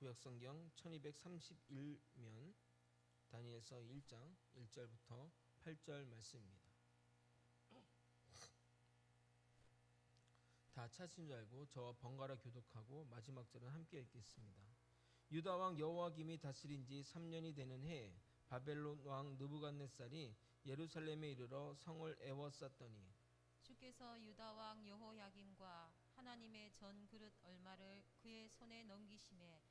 구약성경 1231면 다니엘서 1장 1절부터 8절 말씀입니다. 다 찾으신 줄 알고 저와 번갈아 교독하고 마지막 절은 함께 읽겠습니다. 유다 왕 여호야김이 다스린 지 3년이 되는 해에 바벨론 왕 느부갓네살이 예루살렘에 이르러 성을 에워쌌더니 주께서 유다 왕 여호야김과 하나님의 전 그릇 얼마를 그의 손에 넘기심에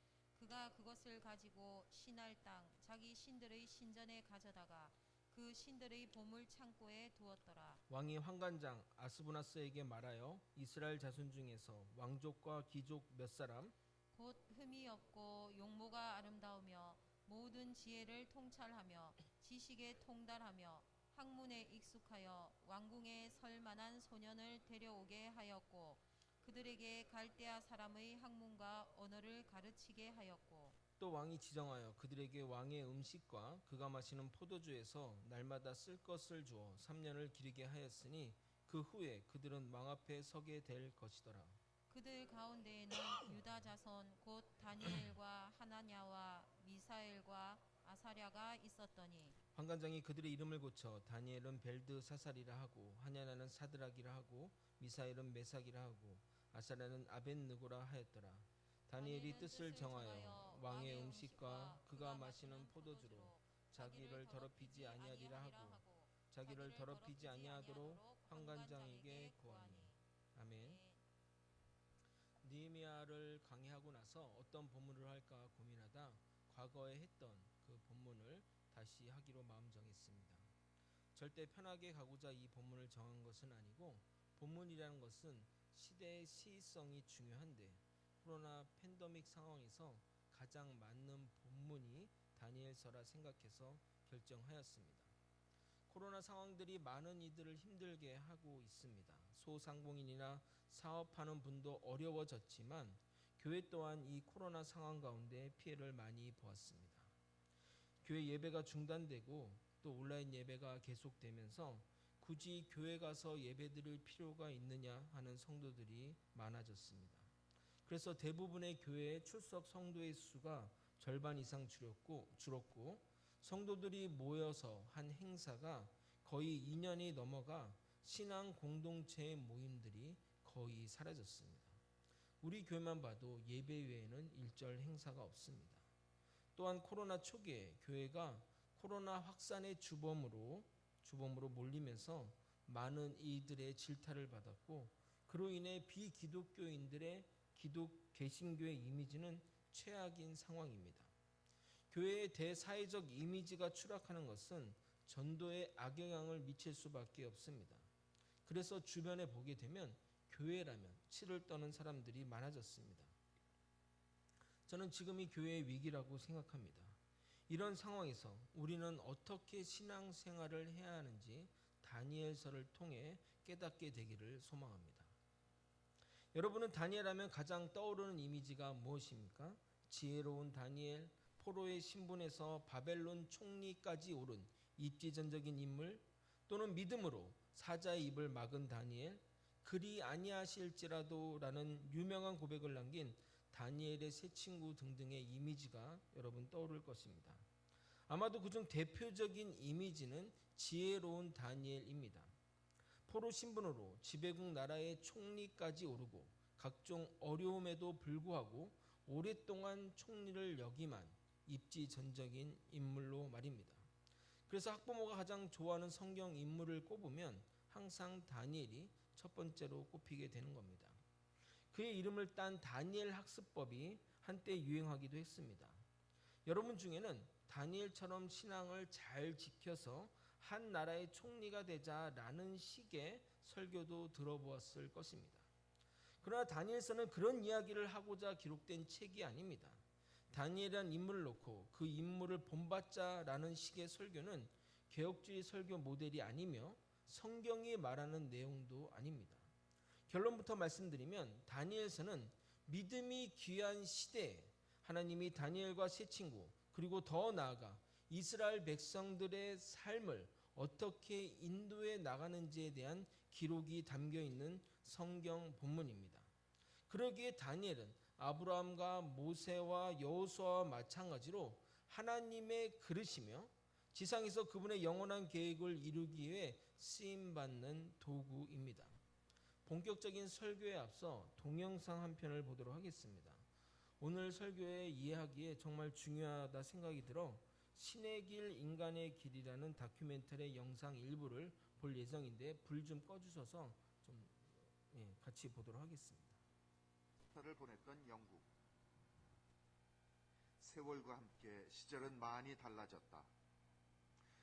그가 그것을 가지고 신할 땅 자기 신들의 신전에 가져다가 그 신들의 보물 창고에 두었더라. 왕이 환관장 아스부나스에게 말하여 이스라엘 자손 중에서 왕족과 귀족 몇 사람 곧 흠이 없고 용모가 아름다우며 모든 지혜를 통찰하며 지식에 통달하며 학문에 익숙하여 왕궁에 설 만한 소년을 데려오게 하였고 그들에게 갈대아 사람의 학문과 언어를 가르치게 하였고 또 왕이 지정하여 그들에게 왕의 음식과 그가 마시는 포도주에서 날마다 쓸 것을 주어 3년을 기르게 하였으니 그 후에 그들은 왕 앞에 서게 될 것이더라. 그들 가운데에는 유다 자손 곧 다니엘과 하나냐와 미사엘과 아사랴가 있었더니 환관장이 그들의 이름을 고쳐 다니엘은 벨드사살이라 하고 하냐나는 사드락이라 하고 미사엘은 메삭이라 하고 아사랴는 아벳느고라 하였더라. 다니엘이 뜻을 정하여 왕의 음식과 그가 마시는 포도주로 자기를 더럽히지 아니하리라 하고 자기를 더럽히지 아니하도록 환관장에게 구하니. 아멘. 느헤미야를 강의하고 나서 어떤 본문을 할까 고민하다 과거에 했던 그 본문을 다시 하기로 마음 정했습니다. 절대 편하게 가고자 이 본문을 정한 것은 아니고 본문이라는 것은 시대의 시의성이 중요한데 코로나 팬데믹 상황에서 가장 맞는 본문이 다니엘서라 생각해서 결정하였습니다. 코로나 상황들이 많은 이들을 힘들게 하고 있습니다. 소상공인이나 사업하는 분도 어려워졌지만 교회 또한 이 코로나 상황 가운데 피해를 많이 보았습니다. 교회 예배가 중단되고 또 온라인 예배가 계속되면서 굳이 교회 가서 예배 드릴 필요가 있느냐 하는 성도들이 많아졌습니다. 그래서 대부분의 교회에 출석 성도의 수가 절반 이상 줄었고 성도들이 모여서 한 행사가 거의 2년이 넘어가 신앙 공동체의 모임들이 거의 사라졌습니다. 우리 교회만 봐도 예배 외에는 일절 행사가 없습니다. 또한 코로나 초기에 교회가 코로나 확산의 주범으로 몰리면서 많은 이들의 질타를 받았고 그로 인해 비기독교인들의 개신교의 이미지는 최악인 상황입니다. 교회의 대사회적 이미지가 추락하는 것은 전도에 악영향을 미칠 수밖에 없습니다. 그래서 주변에 보게 되면 교회라면 치를 떠는 사람들이 많아졌습니다. 저는 지금이 교회의 위기라고 생각합니다. 이런 상황에서 우리는 어떻게 신앙생활을 해야 하는지 다니엘서를 통해 깨닫게 되기를 소망합니다. 여러분은 다니엘 하면 가장 떠오르는 이미지가 무엇입니까? 지혜로운 다니엘, 포로의 신분에서 바벨론 총리까지 오른 입지전적인 인물, 또는 믿음으로 사자의 입을 막은 다니엘, 그리 아니하실지라도 라는 유명한 고백을 남긴 다니엘의 세 친구 등등의 이미지가 여러분 떠오를 것입니다. 아마도 그중 대표적인 이미지는 지혜로운 다니엘입니다. 포로 신분으로 지배국 나라의 총리까지 오르고 각종 어려움에도 불구하고 오랫동안 총리를 역임한 입지전적인 인물로 말입니다. 그래서 학부모가 가장 좋아하는 성경 인물을 꼽으면 항상 다니엘이 첫 번째로 꼽히게 되는 겁니다. 그의 이름을 딴 다니엘 학습법이 한때 유행하기도 했습니다. 여러분 중에는 다니엘처럼 신앙을 잘 지켜서 한 나라의 총리가 되자라는 식의 설교도 들어보았을 것입니다. 그러나 다니엘서는 그런 이야기를 하고자 기록된 책이 아닙니다. 다니엘이라는 인물을 놓고 그 인물을 본받자라는 식의 설교는 개혁주의 설교 모델이 아니며 성경이 말하는 내용도 아닙니다. 결론부터 말씀드리면 다니엘서는 믿음이 귀한 시대에 하나님이 다니엘과 세 친구 그리고 더 나아가 이스라엘 백성들의 삶을 어떻게 인도해 나가는지에 대한 기록이 담겨 있는 성경 본문입니다. 그러기에 다니엘은 아브라함과 모세와 여호수아와 마찬가지로 하나님의 그릇이며 지상에서 그분의 영원한 계획을 이루기 위해 쓰임받는 도구입니다. 본격적인 설교에 앞서 동영상 한 편을 보도록 하겠습니다. 오늘 설교에 이해하기에 정말 중요하다 생각이 들어 신의 길 인간의 길이라는 다큐멘터리 영상 일부를 볼 예정인데 불 좀 꺼주셔서 좀 같이 보도록 하겠습니다. 를 보냈던 영국. 세월과 함께 시절은 많이 달라졌다.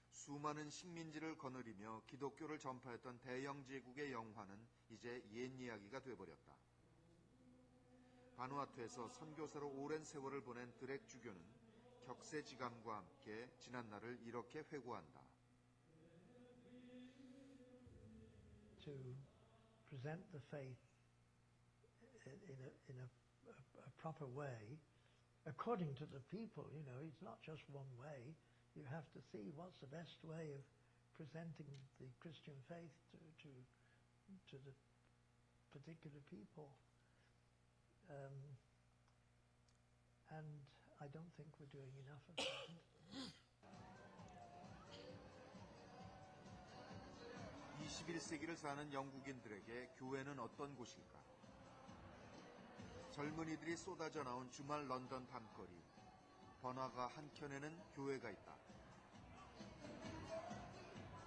수많은 식민지를 거느리며 기독교를 전파했던 대영 제국의 영화는 이제 옛 이야기가 돼버렸다. 바누아투에서 선교사로 오랜 세월을 보낸 드렉 주교는 격세지감과 함께 지난 날을 이렇게 회고한다. To present the faith in a proper way, according to the people, you know, it's not just one way. You have to see what's the best way of presenting the Christian faith to the particular people. And I don't think we're doing enough of that. 21세기를 사는 영국인들에게 교회는 어떤 곳일까? 젊은이들이 쏟아져 나온 주말 런던 밤거리. 번화가 한켠에는 교회가 있다.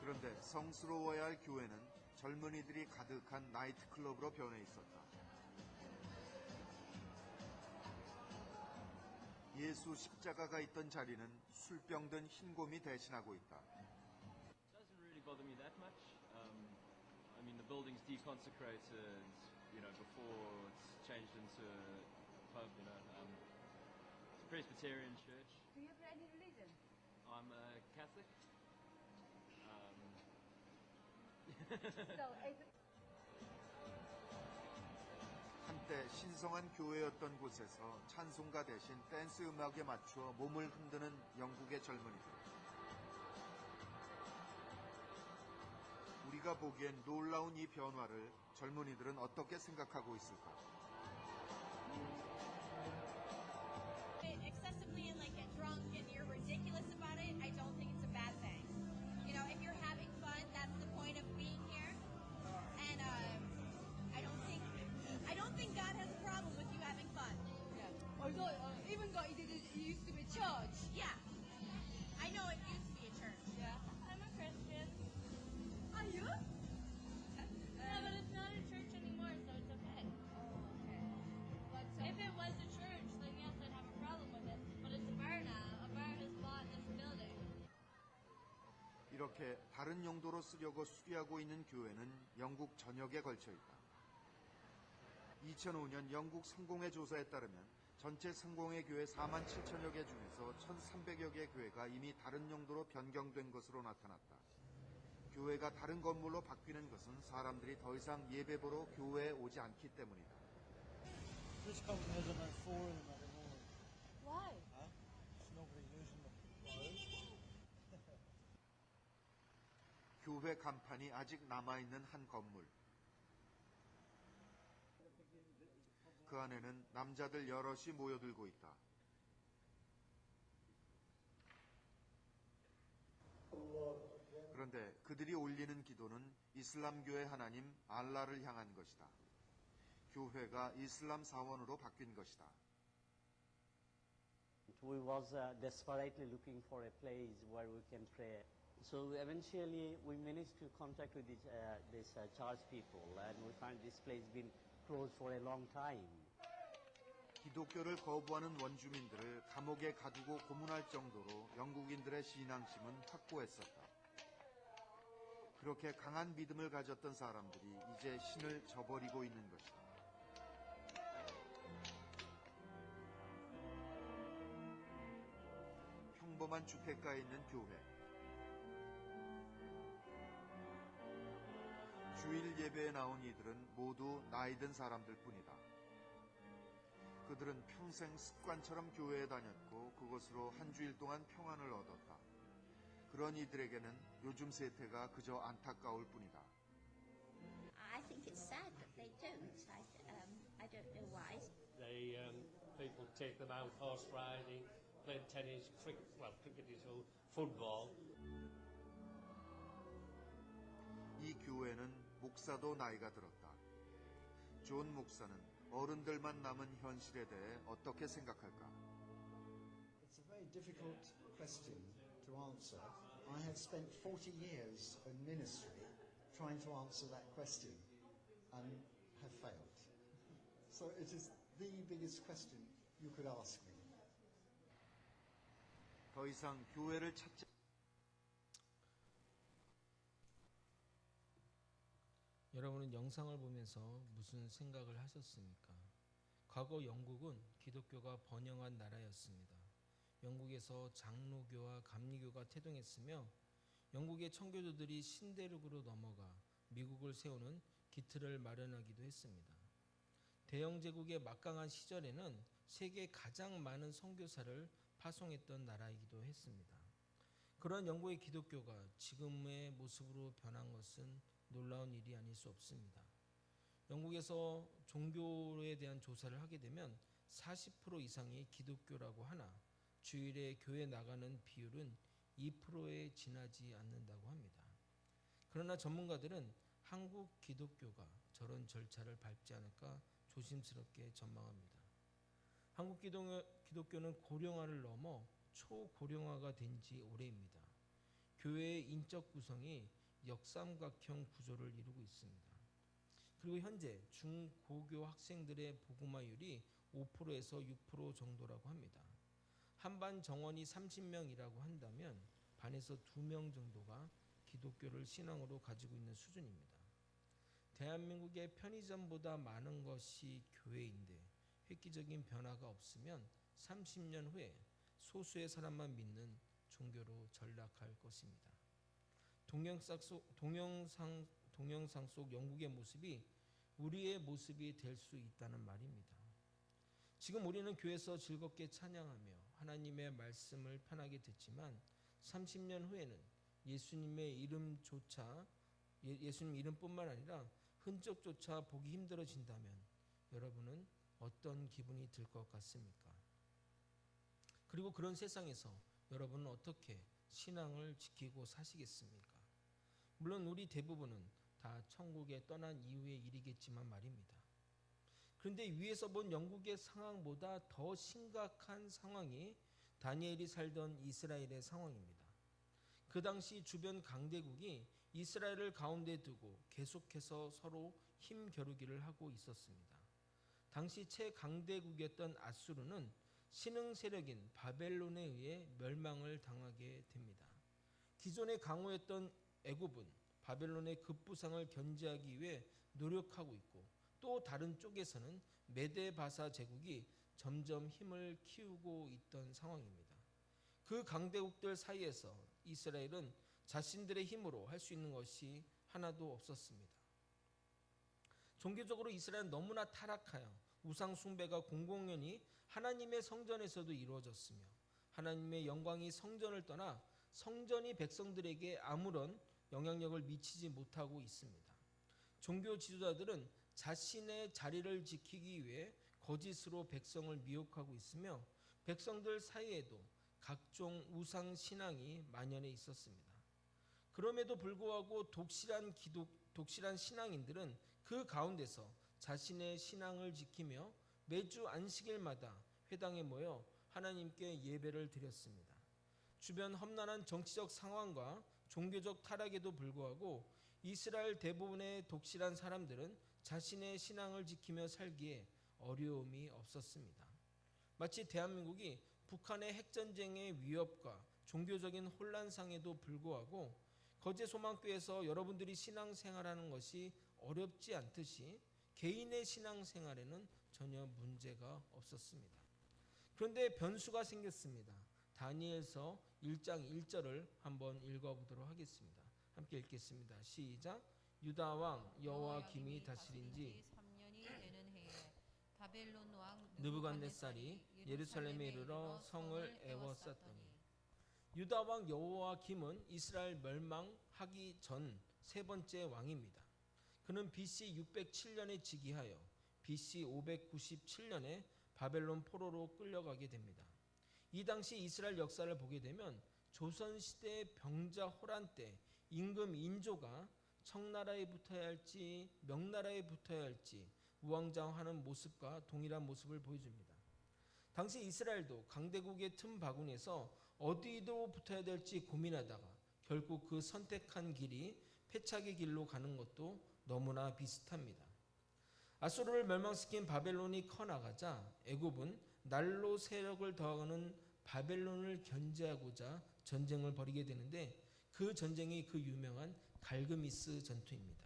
그런데 성스러워야 할 교회는 젊은이들이 가득한 나이트클럽으로 변해 있었다. 예수 십자가가 있던 자리는 술병든 흰곰이 대신하고 있다. Doesn't really bother me that much. I mean, the building's deconsecrated, you know, before it's changed into a pub, you know. It's a Presbyterian church. Do you have any religion? I'm a Catholic. So, 한때 신성한 교회였던 곳에서 찬송가 대신 댄스 음악에 맞추어 몸을 흔드는 영국의 젊은이들. 우리가 보기엔 놀라운 이 변화를 젊은이들은 어떻게 생각하고 있을까? Excessively and like get drunk and you're ridiculous about it, I don't think it's a bad thing. You know, if you're having fun, that's the point of being here. And I don't think God has a problem with you having fun. yeah. Although, even though it used to be church. Yeah, I know it used to be a church. Yeah. I'm a Christian. Are you? Yeah, but it's not a church anymore, so it's okay. Oh, okay. But If it was a church, then yes, I'd have a problem with it. But it's a bar now. A bar has bought this building. 이렇게 다른 용도로 쓰려고 수리하고 있는 교회는 영국 전역에 걸쳐 있다. 2005년 영국 성공회 조사에 따르면 전체 성공회 교회 4만 7천여 개 중에서 1,300여 개 교회가 이미 다른 용도로 변경된 것으로 나타났다. 교회가 다른 건물로 바뀌는 것은 사람들이 더 이상 예배 보러 교회에 오지 않기 때문이다. This company has about 4 of them at the moment. why? Huh? There's nobody using them. Why? 교회 간판이 아직 남아있는 한 건물. 그 안에는 남자들 여럿이 모여들고 있다. 그런데 그들이 올리는 기도는 이슬람교의 하나님 알라를 향한 것이다. 교회가 이슬람 사원으로 바뀐 것이다. We was desperately looking for a place where we can pray. So eventually we managed to contact with this church people, and we find this place been closed for a long time. 기독교를 거부하는 원주민들을 감옥에 가두고 고문할 정도로 영국인들의 신앙심은 확고했었다. 그렇게 강한 믿음을 가졌던 사람들이 이제 신을 저버리고 있는 것이다. 평범한 주택가에 있는 교회. 주일 예배에 나온 이들은 모두 나이 든 사람들 뿐이다. 그들은 평생 습관처럼 교회에 다녔고 그것으로 한 주일 동안 평안을 얻었다. 그런 이들에게는 요즘 세태가 그저 안타까울 뿐이다. I think it's sad that they don't. I don't know why. People take them out horse riding, playing tennis, cricket is all football. 이 교회는 목사도 나이가 들었다. 존 목사는 어른들만 남은 현실에 대해 어떻게 생각할까? It's a very difficult question to answer. I have spent 40 years in ministry trying to answer that question and have failed. So it is the biggest question you could ask me. 더 이상 교회를 찾지 여러분은 영상을 보면서 무슨 생각을 하셨습니까? 과거 영국은 기독교가 번영한 나라였습니다. 영국에서 장로교와 감리교가 태동했으며 영국의 청교도들이 신대륙으로 넘어가 미국을 세우는 기틀을 마련하기도 했습니다. 대영 제국의 막강한 시절에는 세계 가장 많은 선교사를 파송했던 나라이기도 했습니다. 그런 영국의 기독교가 지금의 모습으로 변한 것은 놀라운 일이 아닐 수 없습니다. 영국에서 종교에 대한 조사를 하게 되면 40% 이상이 기독교라고 하나 주일에 교회 나가는 비율은 2%에 지나지 않는다고 합니다. 그러나 전문가들은 한국 기독교가 저런 절차를 밟지 않을까 조심스럽게 전망합니다. 한국 기독교는 고령화를 넘어 초고령화가 된 지 오래입니다. 교회의 인적 구성이 역삼각형 구조를 이루고 있습니다. 그리고 현재 중고교 학생들의 복음화율이 5%에서 6% 정도라고 합니다. 한반 정원이 30명이라고 한다면 반에서 2명 정도가 기독교를 신앙으로 가지고 있는 수준입니다. 대한민국의 편의점보다 많은 것이 교회인데 획기적인 변화가 없으면 30년 후에 소수의 사람만 믿는 종교로 전락할 것입니다. 동영상 속 영국의 모습이 우리의 모습이 될 수 있다는 말입니다. 지금 우리는 교회에서 즐겁게 찬양하며 하나님의 말씀을 편하게 듣지만 30년 후에는 예수님 이름뿐만 아니라 흔적조차 보기 힘들어진다면 여러분은 어떤 기분이 들 것 같습니까? 그리고 그런 세상에서 여러분은 어떻게 신앙을 지키고 사시겠습니까? 물론 우리 대부분은 다 천국에 떠난 이후의 일이겠지만 말입니다. 그런데 위에서 본 영국의 상황보다 더 심각한 상황이 다니엘이 살던 이스라엘의 상황입니다. 그 당시 주변 강대국이 이스라엘을 가운데 두고 계속해서 서로 힘겨루기를 하고 있었습니다. 당시 최강대국이었던 아수르는 신흥 세력인 바벨론에 의해 멸망을 당하게 됩니다. 기존의 강호였던 애굽은 바벨론의 급부상을 견제하기 위해 노력하고 있고 또 다른 쪽에서는 메데바사 제국이 점점 힘을 키우고 있던 상황입니다. 그 강대국들 사이에서 이스라엘은 자신들의 힘으로 할 수 있는 것이 하나도 없었습니다. 종교적으로 이스라엘은 너무나 타락하여 우상 숭배가 공공연히 하나님의 성전에서도 이루어졌으며 하나님의 영광이 성전을 떠나 성전이 백성들에게 아무런 영향력을 미치지 못하고 있습니다. 종교 지도자들은 자신의 자리를 지키기 위해 거짓으로 백성을 미혹하고 있으며 백성들 사이에도 각종 우상 신앙이 만연해 있었습니다. 그럼에도 불구하고 독실한 신앙인들은 그 가운데서 자신의 신앙을 지키며 매주 안식일마다 회당에 모여 하나님께 예배를 드렸습니다. 주변 험난한 정치적 상황과 종교적 타락에도 불구하고 이스라엘 대부분의 독실한 사람들은 자신의 신앙을 지키며 살기에 어려움이 없었습니다. 마치 대한민국이 북한의 핵전쟁의 위협과 종교적인 혼란상에도 불구하고 거제소망교회에서 여러분들이 신앙생활하는 것이 어렵지 않듯이 개인의 신앙생활에는 전혀 문제가 없었습니다. 그런데 변수가 생겼습니다. 다니엘서 1장 1절을 한번 읽어보도록 하겠습니다. 함께 읽겠습니다. 시작. 유다 왕 여호와김이 다스린 지 3년이 되는 해에 바벨론 왕 느부갓네살이 예루살렘에 이르러 성을 에워쌌더니 유다 왕 여호와김은 이스라엘 멸망하기 전 세 번째 왕입니다. 그는 BC 607년에 즉위하여 BC 597년에 바벨론 포로로 끌려가게 됩니다. 이 당시 이스라엘 역사를 보게 되면 조선시대 병자 호란 때 임금 인조가 청나라에 붙어야 할지 명나라에 붙어야 할지 우왕좌왕하는 모습과 동일한 모습을 보여줍니다. 당시 이스라엘도 강대국의 틈 바구니에서 어디로 붙어야 될지 고민하다가 결국 그 선택한 길이 패착의 길로 가는 것도 너무나 비슷합니다. 아수르를 멸망시킨 바벨론이 커나가자 애굽은 날로 세력을 더하는 바벨론을 견제하고자 전쟁을 벌이게 되는데 그 전쟁이 그 유명한 갈그미스 전투입니다.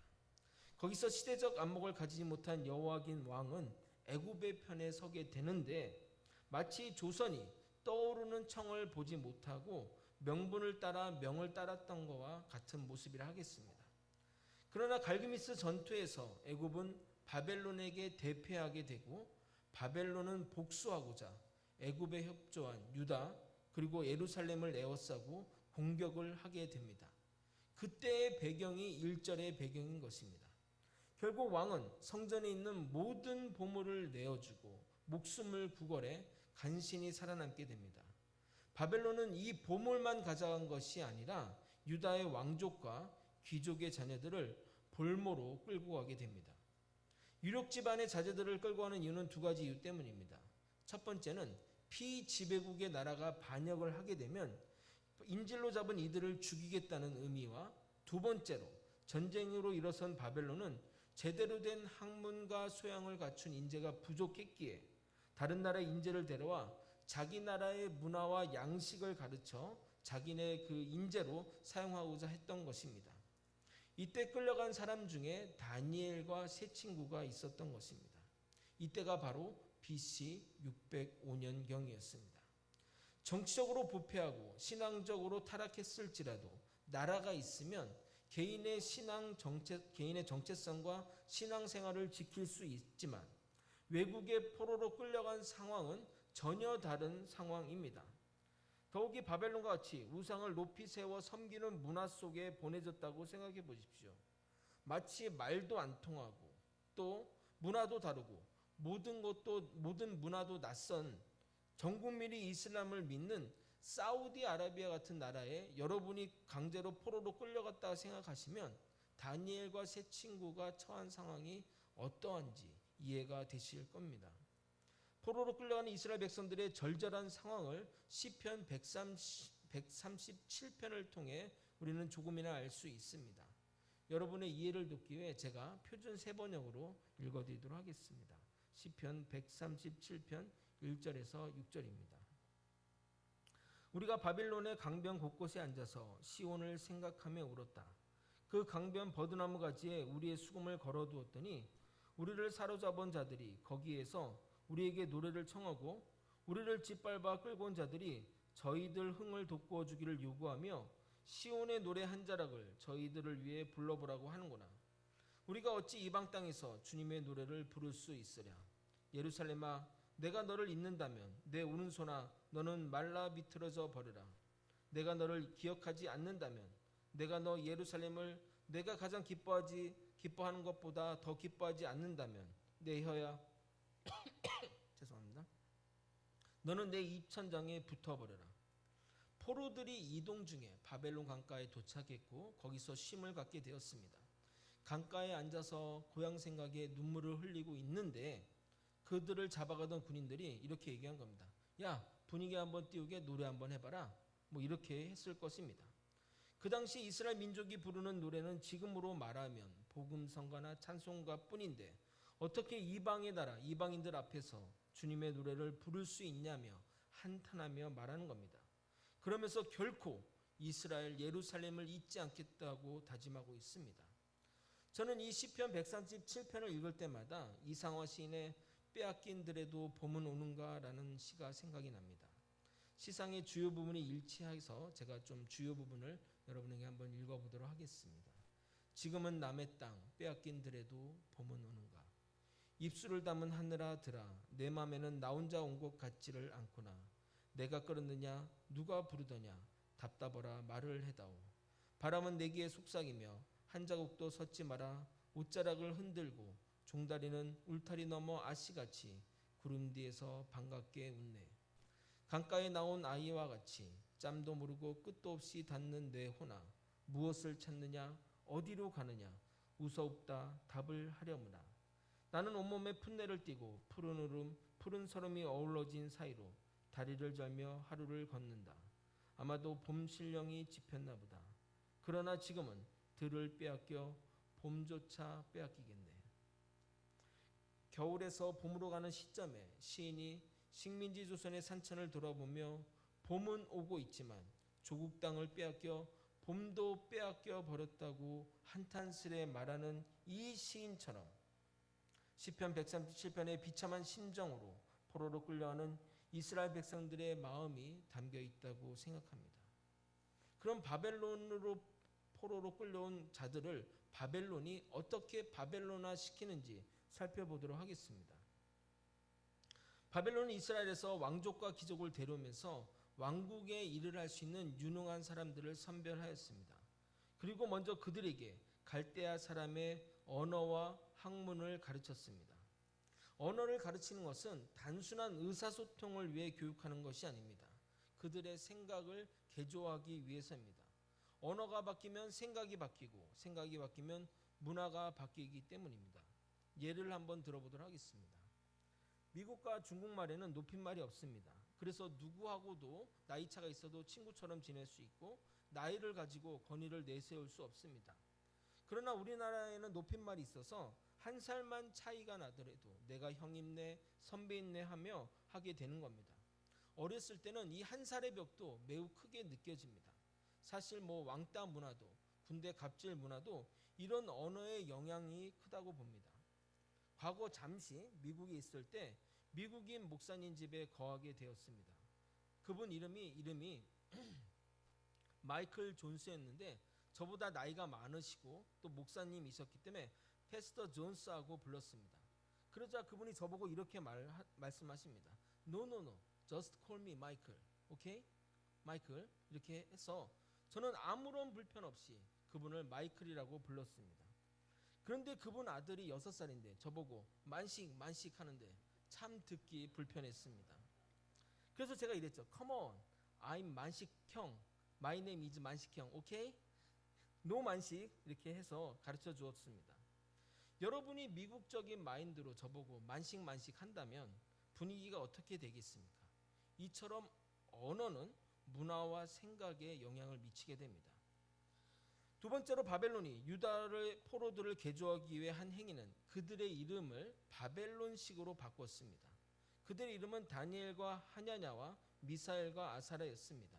거기서 시대적 안목을 가지지 못한 여호야긴 왕은 애굽의 편에 서게 되는데 마치 조선이 떠오르는 청을 보지 못하고 명분을 따라 명을 따랐던 것과 같은 모습이라 하겠습니다. 그러나 갈그미스 전투에서 애굽은 바벨론에게 대패하게 되고 바벨론은 복수하고자 애굽에 협조한 유다 그리고 예루살렘을 에워싸고 공격을 하게 됩니다. 그때의 배경이 1절의 배경인 것입니다. 결국 왕은 성전에 있는 모든 보물을 내어주고 목숨을 구걸해 간신히 살아남게 됩니다. 바벨론은 이 보물만 가져간 것이 아니라 유다의 왕족과 귀족의 자녀들을 볼모로 끌고 가게 됩니다. 유력 집안의 자제들을 끌고 가는 이유는 두 가지 이유 때문입니다. 첫 번째는 피지배국의 나라가 반역을 하게 되면 인질로 잡은 이들을 죽이겠다는 의미와 두 번째로 전쟁으로 일어선 바벨론은 제대로 된 학문과 소양을 갖춘 인재가 부족했기에 다른 나라의 인재를 데려와 자기 나라의 문화와 양식을 가르쳐 자기네 그 인재로 사용하고자 했던 것입니다. 이때 끌려간 사람 중에 다니엘과 세 친구가 있었던 것입니다. 이때가 바로 BC 605년경이었습니다. 정치적으로 부패하고 신앙적으로 타락했을지라도 나라가 있으면 개인의 정체성과 신앙생활을 지킬 수 있지만 외국의 포로로 끌려간 상황은 전혀 다른 상황입니다. 더욱이 바벨론과 같이 우상을 높이 세워 섬기는 문화 속에 보내졌다고 생각해 보십시오. 마치 말도 안 통하고 또 문화도 다르고 모든 문화도 낯선 전 국민이 이슬람을 믿는 사우디아라비아 같은 나라에 여러분이 강제로 포로로 끌려갔다 생각하시면 다니엘과 세 친구가 처한 상황이 어떠한지 이해가 되실 겁니다. 포로로 끌려가는 이스라엘 백성들의 절절한 상황을 시편 137편을 통해 우리는 조금이나 알 수 있습니다. 여러분의 이해를 돕기 위해 제가 표준 세번역으로 읽어드리도록 하겠습니다. 시편 137편 1절에서 6절입니다. 우리가 바빌론의 강변 곳곳에 앉아서 시온을 생각하며 울었다. 그 강변 버드나무 가지에 우리의 수금을 걸어두었더니 우리를 사로잡은 자들이 거기에서 우리에게 노래를 청하고 우리를 짓밟아 끌고 온 자들이 저희들 흥을 돋구어 주기를 요구하며 시온의 노래 한 자락을 저희들을 위해 불러보라고 하는구나. 우리가 어찌 이방 땅에서 주님의 노래를 부를 수 있으랴. 예루살렘아, 내가 너를 잊는다면 내 오른손아 너는 말라 비틀어져 버려라. 내가 너를 기억하지 않는다면 내가 너 예루살렘을 내가 가장 기뻐하는 것보다 더 기뻐하지 않는다면 내 혀야 죄송합니다. 너는 내 입천장에 붙어버려라. 포로들이 이동 중에 바벨론 강가에 도착했고 거기서 쉼을 갖게 되었습니다. 강가에 앉아서 고향 생각에 눈물을 흘리고 있는데 그들을 잡아가던 군인들이 이렇게 얘기한 겁니다. 야, 분위기 한번 띄우게 노래 한번 해봐라. 뭐 이렇게 했을 것입니다. 그 당시 이스라엘 민족이 부르는 노래는 지금으로 말하면 복음성가나 찬송가 뿐인데 어떻게 이방의 나라, 이방인들 앞에서 주님의 노래를 부를 수 있냐며 한탄하며 말하는 겁니다. 그러면서 결코 이스라엘 예루살렘을 잊지 않겠다고 다짐하고 있습니다. 저는 이 시편 137편을 읽을 때마다 이상화 시인의 빼앗긴들에도 봄은 오는가라는 시가 생각이 납니다. 시상의 주요 부분이 일치해서 제가 좀 주요 부분을 여러분에게 한번 읽어보도록 하겠습니다. 지금은 남의 땅 빼앗긴들에도 봄은 오는가. 입술을 담은 하늘아들아 내 맘에는 나 혼자 온 것 같지를 않구나. 내가 끌었느냐 누가 부르더냐 답답하라 말을 해다오. 바람은 내 귀에 속삭이며 한 자국도 섰지 마라. 옷자락을 흔들고 종다리는 울타리 너머 아씨같이 구름 뒤에서 반갑게 웃네. 강가에 나온 아이와 같이 짬도 모르고 끝도 없이 닿는 내 호나 무엇을 찾느냐 어디로 가느냐 웃어옵다 답을 하려무나. 나는 온몸에 풋내를 띠고 푸른 울음 푸른 설움이 어우러진 사이로 다리를 절며 하루를 걷는다. 아마도 봄 신령이 집혔나 보다. 그러나 지금은 들을 빼앗겨 봄조차 빼앗기겠네. 겨울에서 봄으로 가는 시점에 시인이 식민지 조선의 산천을 돌아보며 봄은 오고 있지만 조국 땅을 빼앗겨 봄도 빼앗겨 버렸다고 한탄스레 말하는 이 시인처럼 시편 137편의 비참한 심정으로 포로로 끌려가는 이스라엘 백성들의 마음이 담겨 있다고 생각합니다. 그럼 바벨론으로 포로로 끌려온 자들을 바벨론이 어떻게 바벨론화 시키는지 살펴보도록 하겠습니다. 바벨론은 이스라엘에서 왕족과 귀족을 데려오면서 왕국에 일을 할 수 있는 유능한 사람들을 선별하였습니다. 그리고 먼저 그들에게 갈대아 사람의 언어와 학문을 가르쳤습니다. 언어를 가르치는 것은 단순한 의사소통을 위해 교육하는 것이 아닙니다. 그들의 생각을 개조하기 위해서입니다. 언어가 바뀌면 생각이 바뀌고 생각이 바뀌면 문화가 바뀌기 때문입니다. 예를 한번 들어보도록 하겠습니다. 미국과 중국말에는 높임말이 없습니다. 그래서 누구하고도 나이차가 있어도 친구처럼 지낼 수 있고 나이를 가지고 권위를 내세울 수 없습니다. 그러나 우리나라에는 높임말이 있어서 한 살만 차이가 나더라도 내가 형님네 선배님네 하며 하게 되는 겁니다. 어렸을 때는 이 한 살의 벽도 매우 크게 느껴집니다. 사실 왕따 문화도 군대 갑질 문화도 이런 언어의 영향이 크다고 봅니다. 과거 잠시 미국에 있을 때 미국인 목사님 집에 거하게 되었습니다. 그분 이름이 마이클 존스였는데 저보다 나이가 많으시고 또 목사님이셨기 때문에 패스터 존스하고 불렀습니다. 그러자 그분이 저보고 이렇게 말씀하십니다. No, just call me Michael. 오케이? 마이클 이렇게 해서 저는 아무런 불편 없이 그분을 마이클이라고 불렀습니다. 그런데 그분 아들이 6살인데 저보고 만식 하는데 참 듣기 불편했습니다. 그래서 제가 이랬죠. Come on, I'm 만식 형. My name is 만식 형. 오케이? No 만식 이렇게 해서 가르쳐 주었습니다. 여러분이 미국적인 마인드로 저보고 만식 한다면 분위기가 어떻게 되겠습니까? 이처럼 언어는 문화와 생각에 영향을 미치게 됩니다. 두 번째로 바벨론이 유다의 포로들을 개조하기 위해 한 행위는 그들의 이름을 바벨론식으로 바꿨습니다. 그들의 이름은 다니엘과 하냐냐와 미사엘과 아사랴였습니다.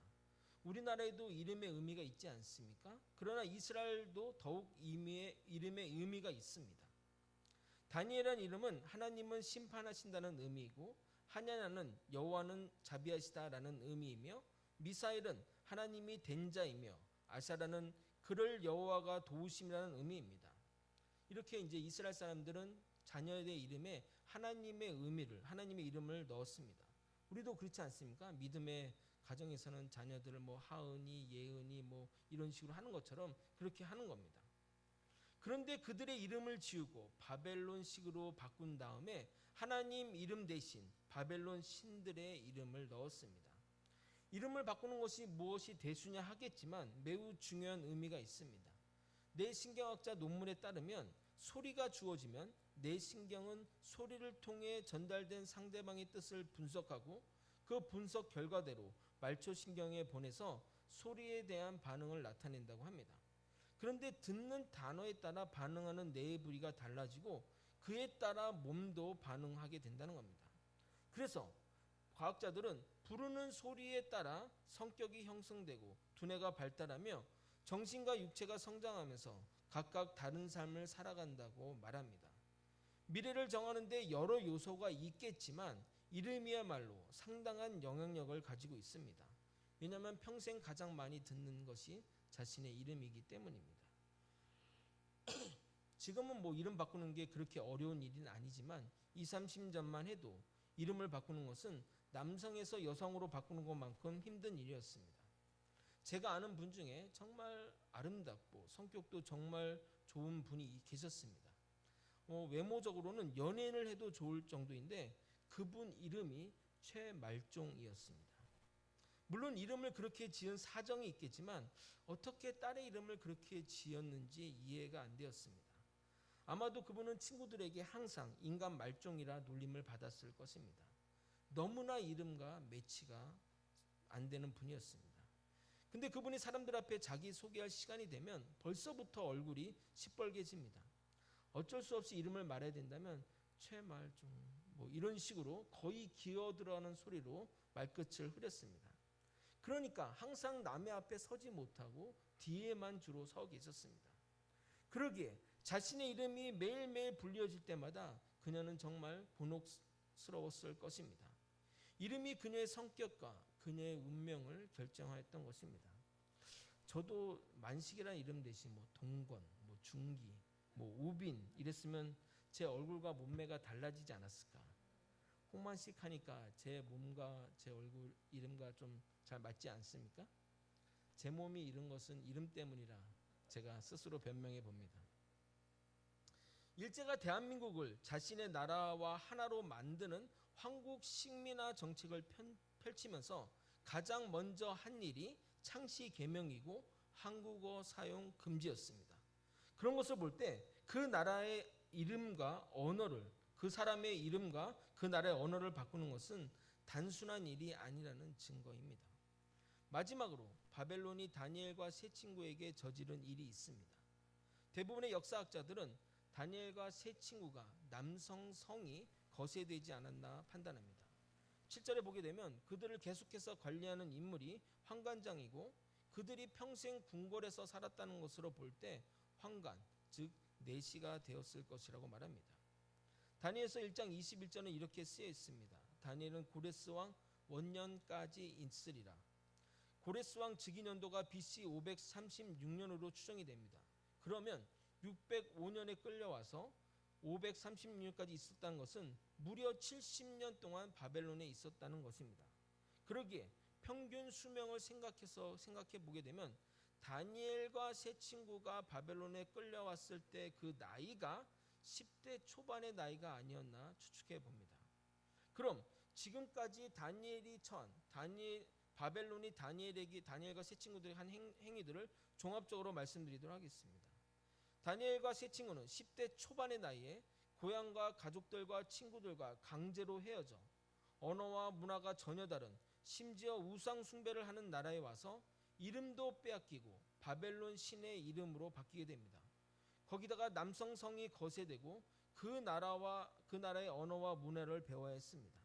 우리나라에도 이름의 의미가 있지 않습니까? 그러나 이스라엘도 더욱 이름의 의미가 있습니다. 다니엘이라는 이름은 하나님은 심판하신다는 의미이고 하냐냐는 여호와는 자비하시다라는 의미이며 미사엘은 하나님이 된 자이며 아사랴는 그를 여호와가 도우심이라는 의미입니다. 이렇게 이제 이스라엘 사람들은 자녀의 이름에 하나님의 이름을 넣었습니다. 우리도 그렇지 않습니까? 믿음의 가정에서는 자녀들을 하은이, 예은이 이런 식으로 하는 것처럼 그렇게 하는 겁니다. 그런데 그들의 이름을 지우고 바벨론식으로 바꾼 다음에 하나님 이름 대신 바벨론 신들의 이름을 넣었습니다. 이름을 바꾸는 것이 무엇이 대수냐 하겠지만 매우 중요한 의미가 있습니다. 뇌신경학자 논문에 따르면 소리가 주어지면 뇌신경은 소리를 통해 전달된 상대방의 뜻을 분석하고 그 분석 결과대로 말초신경에 보내서 소리에 대한 반응을 나타낸다고 합니다. 그런데 듣는 단어에 따라 반응하는 뇌의 부위가 달라지고 그에 따라 몸도 반응하게 된다는 겁니다. 그래서 과학자들은 부르는 소리에 따라 성격이 형성되고 두뇌가 발달하며 정신과 육체가 성장하면서 각각 다른 삶을 살아간다고 말합니다. 미래를 정하는 데 여러 요소가 있겠지만 이름이야말로 상당한 영향력을 가지고 있습니다. 왜냐하면 평생 가장 많이 듣는 것이 자신의 이름이기 때문입니다. 지금은 이름 바꾸는 게 그렇게 어려운 일은 아니지만 20-30년만 해도 이름을 바꾸는 것은 남성에서 여성으로 바꾸는 것만큼 힘든 일이었습니다. 제가 아는 분 중에 정말 아름답고 성격도 정말 좋은 분이 계셨습니다. 외모적으로는 연예인을 해도 좋을 정도인데 그분 이름이 최말종이었습니다. 물론 이름을 그렇게 지은 사정이 있겠지만 어떻게 딸의 이름을 그렇게 지었는지 이해가 안 되었습니다. 아마도 그분은 친구들에게 항상 인간 말종이라 놀림을 받았을 것입니다. 너무나 이름과 매치가 안 되는 분이었습니다. 근데 그분이 사람들 앞에 자기 소개할 시간이 되면 벌써부터 얼굴이 시뻘개집니다. 어쩔 수 없이 이름을 말해야 된다면 최말종 이런 식으로 거의 기어들어가는 소리로 말끝을 흐렸습니다. 그러니까 항상 남의 앞에 서지 못하고 뒤에만 주로 서 계셨습니다. 그러기에 자신의 이름이 매일매일 불려질 때마다 그녀는 정말 곤혹스러웠을 것입니다. 이름이 그녀의 성격과 그녀의 운명을 결정하였던 것입니다. 저도 만식이라는 이름 대신 동건, 중기, 우빈 이랬으면 제 얼굴과 몸매가 달라지지 않았을까. 홍만식 하니까 제 몸과 제 얼굴 이름과 좀 잘 맞지 않습니까? 제 몸이 이런 것은 이름 때문이라 제가 스스로 변명해 봅니다. 일제가 대한민국을 자신의 나라와 하나로 만드는 황국 식민화 정책을 펼치면서 가장 먼저 한 일이 창씨 개명이고 한국어 사용 금지였습니다. 그런 것을 볼 때 그 나라의 이름과 언어를 그 사람의 이름과 그 나라의 언어를 바꾸는 것은 단순한 일이 아니라는 증거입니다. 마지막으로 바벨론이 다니엘과 세 친구에게 저지른 일이 있습니다. 대부분의 역사학자들은 다니엘과 세 친구가 남성 성이 거세되지 않았나 판단합니다. 7절에 보게 되면 그들을 계속해서 관리하는 인물이 환관장이고 그들이 평생 궁궐에서 살았다는 것으로 볼 때 환관, 즉 내시가 되었을 것이라고 말합니다. 다니엘서 1장 21절은 이렇게 쓰여 있습니다. 다니엘은 고레스 왕 원년까지 있으리라. 고레스 왕 즉위년도가 BC 536년으로 추정이 됩니다. 그러면 605년에 끌려와서 536년까지 있었다는 것은 무려 70년 동안 바벨론에 있었다는 것입니다. 그러기에 평균 수명을 생각해 보게 되면 다니엘과 세 친구가 바벨론에 끌려왔을 때 그 나이가 10대 초반의 나이가 아니었나 추측해 봅니다. 그럼 지금까지 다니엘이 처한 바벨론이 다니엘과 세 친구들이 한 행위들을 종합적으로 말씀드리도록 하겠습니다. 다니엘과 세 친구는 10대 초반의 나이에 고향과 가족들과 친구들과 강제로 헤어져 언어와 문화가 전혀 다른 심지어 우상 숭배를 하는 나라에 와서 이름도 빼앗기고 바벨론 신의 이름으로 바뀌게 됩니다. 거기다가 남성성이 거세되고 그 나라의 언어와 문화를 배워야 했습니다.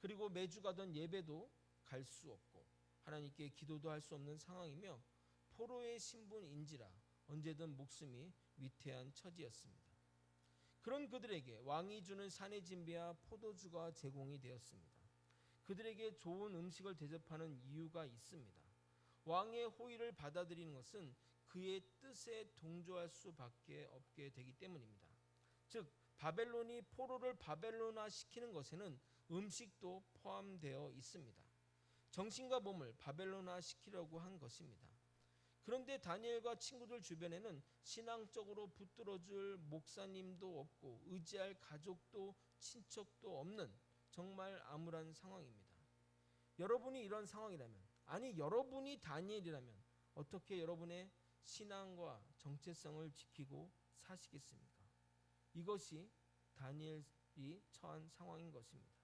그리고 매주 가던 예배도 갈 수 없고 하나님께 기도도 할 수 없는 상황이며 포로의 신분인지라 언제든 목숨이 위태한 처지였습니다. 그런 그들에게 왕이 주는 산의 진비와 포도주가 제공이 되었습니다. 그들에게 좋은 음식을 대접하는 이유가 있습니다. 왕의 호의를 받아들이는 것은 그의 뜻에 동조할 수밖에 없게 되기 때문입니다. 즉 바벨론이 포로를 바벨론화 시키는 것에는 음식도 포함되어 있습니다. 정신과 몸을 바벨론화 시키려고 한 것입니다. 그런데 다니엘과 친구들 주변에는 신앙적으로 붙들어줄 목사님도 없고 의지할 가족도 친척도 없는 정말 암울한 상황입니다. 여러분이 이런 상황이라면, 아니 여러분이 다니엘이라면 어떻게 여러분의 신앙과 정체성을 지키고 사시겠습니까? 이것이 다니엘이 처한 상황인 것입니다.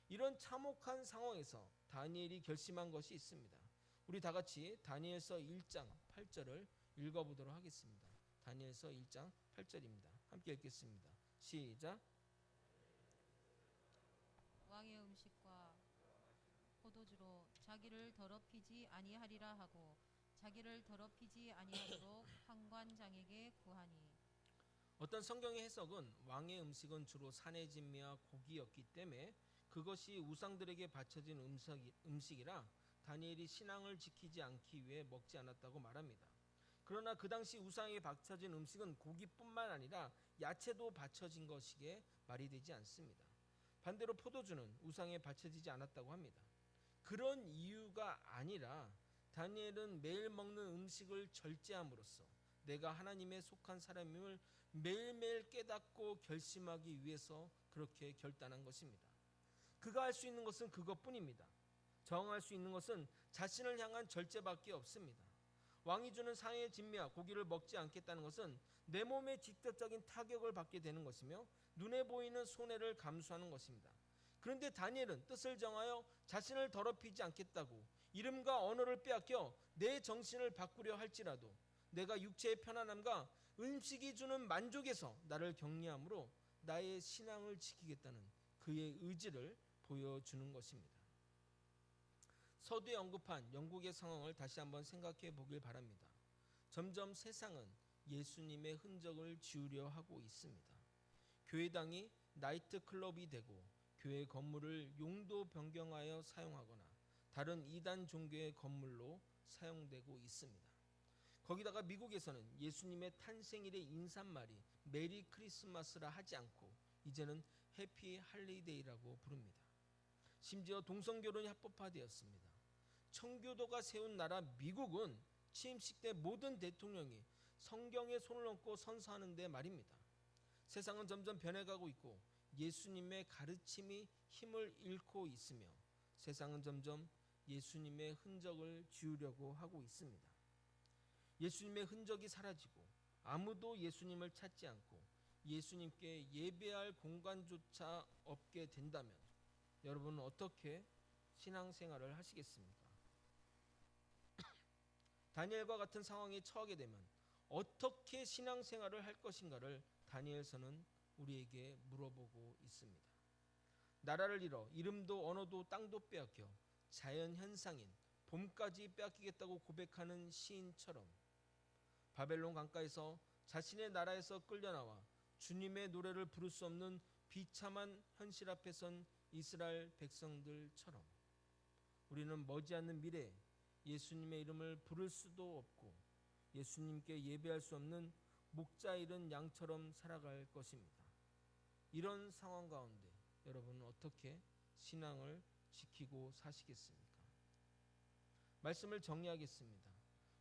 이런 참혹한 상황에서 다니엘이 결심한 것이 있습니다. 우리 다 같이 다니엘서 1장 8절을 읽어보도록 하겠습니다. 다니엘서 1장 8절입니다. 함께 읽겠습니다. 시작. 왕의 음식과 포도주로 자기를 더럽히지 아니하리라 하고 자기를 더럽히지 아니하도록 환관장에게 구하니. 어떤 성경의 해석은 왕의 음식은 주로 산의 진미와 고기였기 때문에 그것이 우상들에게 바쳐진 음식이라 다니엘이 신앙을 지키지 않기 위해 먹지 않았다고 말합니다. 그러나 그 당시 우상에 바쳐진 음식은 고기뿐만 아니라 야채도 바쳐진 것이기에 말이 되지 않습니다. 반대로 포도주는 우상에 바쳐지지 않았다고 합니다. 그런 이유가 아니라 다니엘은 매일 먹는 음식을 절제함으로써 내가 하나님에 속한 사람임을 매일매일 깨닫고 결심하기 위해서 그렇게 결단한 것입니다. 그가 할 수 있는 것은 그것뿐입니다. 정할 수 있는 것은 자신을 향한 절제밖에 없습니다. 왕이 주는 상의 진미와 고기를 먹지 않겠다는 것은 내 몸에 직접적인 타격을 받게 되는 것이며 눈에 보이는 손해를 감수하는 것입니다. 그런데 다니엘은 뜻을 정하여 자신을 더럽히지 않겠다고 이름과 언어를 빼앗겨 내 정신을 바꾸려 할지라도 내가 육체의 편안함과 음식이 주는 만족에서 나를 격리함으로 나의 신앙을 지키겠다는 그의 의지를 보여주는 것입니다. 서두에 언급한 영국의 상황을 다시 한번 생각해 보길 바랍니다. 점점 세상은 예수님의 흔적을 지우려 하고 있습니다. 교회당이 나이트클럽이 되고 교회 건물을 용도 변경하여 사용하거나 다른 이단 종교의 건물로 사용되고 있습니다. 거기다가 미국에서는 예수님의 탄생일의 인사말이 메리 크리스마스라 하지 않고 이제는 해피 할리데이라고 부릅니다. 심지어 동성결혼이 합법화되었습니다. 청교도가 세운 나라 미국은 취임식 때 모든 대통령이 성경에 손을 얹고 선서하는데 말입니다. 세상은 점점 변해가고 있고 예수님의 가르침이 힘을 잃고 있으며 세상은 점점 예수님의 흔적을 지우려고 하고 있습니다. 예수님의 흔적이 사라지고 아무도 예수님을 찾지 않고 예수님께 예배할 공간조차 없게 된다면 여러분은 어떻게 신앙생활을 하시겠습니까? 다니엘과 같은 상황에 처하게 되면 어떻게 신앙생활을 할 것인가를 다니엘서는 우리에게 물어보고 있습니다. 나라를 잃어 이름도 언어도 땅도 빼앗겨 자연현상인 봄까지 빼앗기겠다고 고백하는 시인처럼 바벨론 강가에서 자신의 나라에서 끌려나와 주님의 노래를 부를 수 없는 비참한 현실 앞에 선 이스라엘 백성들처럼 우리는 머지않는 미래에 예수님의 이름을 부를 수도 없고 예수님께 예배할 수 없는 목자 잃은 양처럼 살아갈 것입니다. 이런 상황 가운데 여러분은 어떻게 신앙을 지키고 사시겠습니까? 말씀을 정리하겠습니다.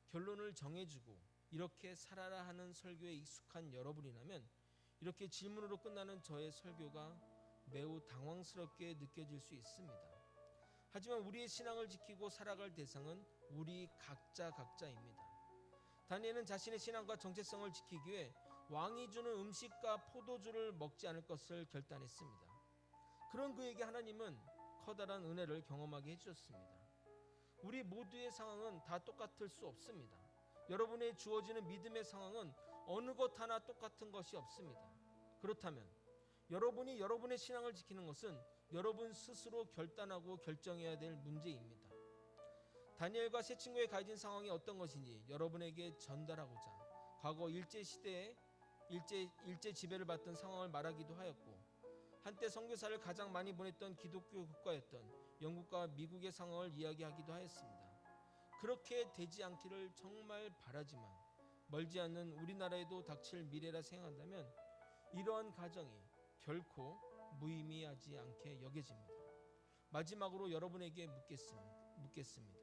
결론을 정해주고 이렇게 살아라 하는 설교에 익숙한 여러분이라면 이렇게 질문으로 끝나는 저의 설교가 매우 당황스럽게 느껴질 수 있습니다. 하지만 우리의 신앙을 지키고 살아갈 대상은 우리 각자입니다. 다니엘은 자신의 신앙과 정체성을 지키기 위해 왕이 주는 음식과 포도주를 먹지 않을 것을 결단했습니다. 그런 그에게 하나님은 커다란 은혜를 경험하게 해주셨습니다. 우리 모두의 상황은 다 똑같을 수 없습니다. 여러분의 주어지는 믿음의 상황은 어느 것 하나 똑같은 것이 없습니다. 그렇다면 여러분이 여러분의 신앙을 지키는 것은 여러분 스스로 결단하고 결정해야 될 문제입니다. 다니엘과 세 친구의 가진 상황이 어떤 것인지 여러분에게 전달하고자 과거 일제 지배를 받던 상황을 말하기도 하였고 한때 선교사를 가장 많이 보냈던 기독교 국가였던 영국과 미국의 상황을 이야기하기도 하였습니다. 그렇게 되지 않기를 정말 바라지만 멀지 않는 우리나라에도 닥칠 미래라 생각한다면 이러한 가정이 결코 무의미하지 않게 여겨집니다. 마지막으로 여러분에게 묻겠습니다.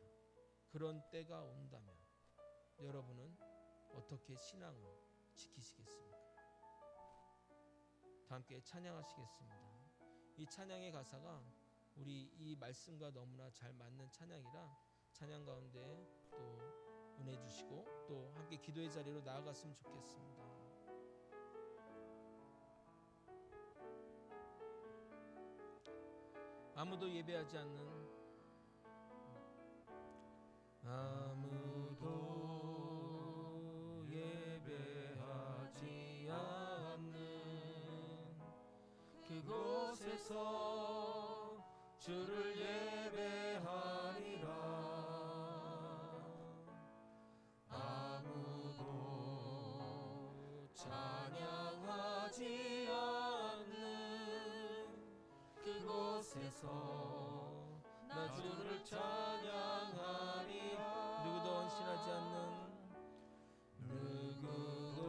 그런 때가 온다면 여러분은 어떻게 신앙을 지키시겠습니까? 다 함께 찬양하시겠습니다. 이 찬양의 가사가 우리 이 말씀과 너무나 잘 맞는 찬양이라 찬양 가운데 또 은혜 주시고 또 함께 기도의 자리로 나아갔으면 좋겠습니다. 아무도 예배하지 않는 그곳에서 주를 예배하리라. 아무도 찬양하지 않는 그곳에서 나 주를 찬양하리. 누구도 헌신하지 않는 누구도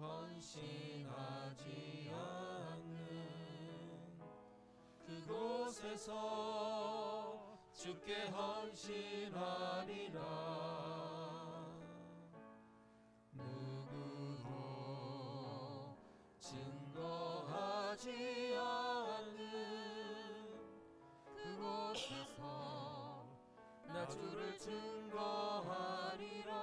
헌신하지 않는 그곳에서 주께 헌신하리라. 누구도 덮어지지 않는 그곳에서 나 주를 증거하리라.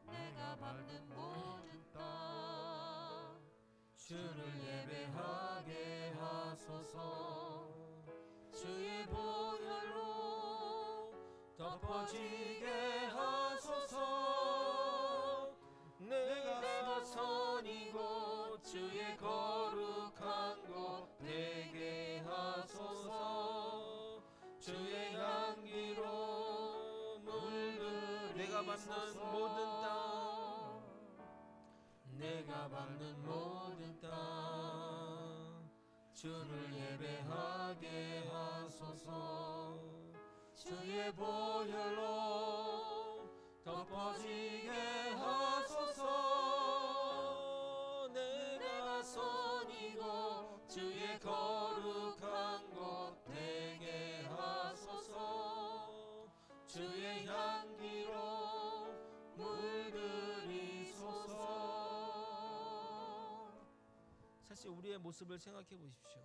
내가 밟는 모든 땅 주를 예배하게 하소서. 주의 보혈로 덮어지게 하소서. 내가 선이고 주의 거룩한 곳 되게 하소서. 주의 향기로 물들이소서. 내가 밟는 모든 땅, 내가 밟는 모든 땅 주를 예배하게 하소서. 주의 보혈로 덮어지게 하소서. 내가 선이고 주의 거룩한 곳 되게 하소서. 주의 향기로 물들이소서. 사실 우리의 모습을 생각해 보십시오.